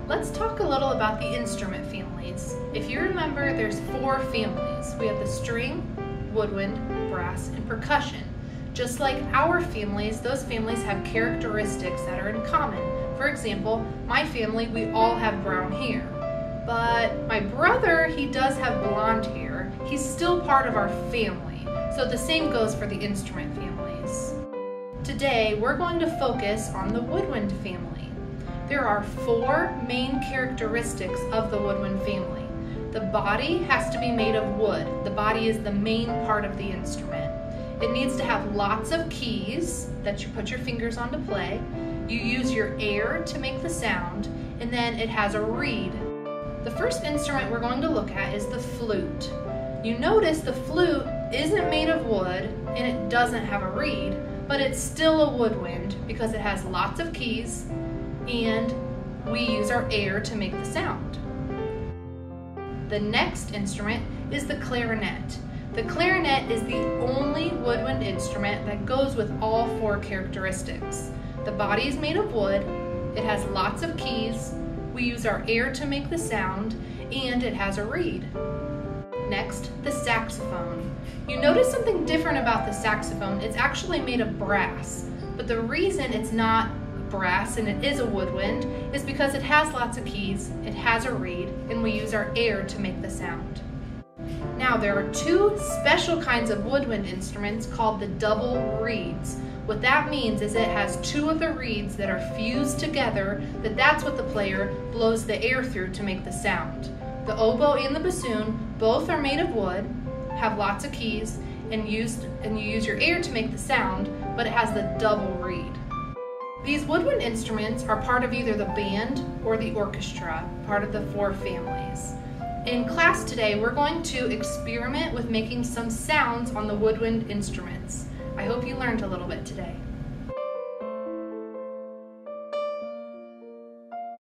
Let's talk a little about the instrument families. If you remember, there's 4 families. We have the string, woodwind, brass, and percussion. Just like our families, those families have characteristics that are in common. For example, my family, we all have brown hair. But my brother, he does have blonde hair. He's still part of our family. So the same goes for the instrument families. Today, we're going to focus on the woodwind family. There are 4 main characteristics of the woodwind family. The body has to be made of wood. The body is the main part of the instrument. It needs to have lots of keys that you put your fingers on to play. You use your air to make the sound, and then it has a reed. The first instrument we're going to look at is the flute. You notice the flute isn't made of wood and it doesn't have a reed, but it's still a woodwind because it has lots of keys and we use our air to make the sound. The next instrument is the clarinet. The clarinet is the only woodwind instrument that goes with all 4 characteristics. The body is made of wood, it has lots of keys, we use our air to make the sound, and it has a reed. Next, the saxophone. You notice something different about the saxophone. It's actually made of brass, but the reason it's not brass and it is a woodwind is because it has lots of keys, it has a reed, and we use our air to make the sound. Now there are 2 special kinds of woodwind instruments called the double reeds. What that means is it has 2 of the reeds that are fused together, that's what the player blows the air through to make the sound. The oboe and the bassoon both are made of wood, have lots of keys, and you use your air to make the sound, but it has the double reed. These woodwind instruments are part of either the band or the orchestra, part of the 4 families. In class today, we're going to experiment with making some sounds on the woodwind instruments. I hope you learned a little bit today.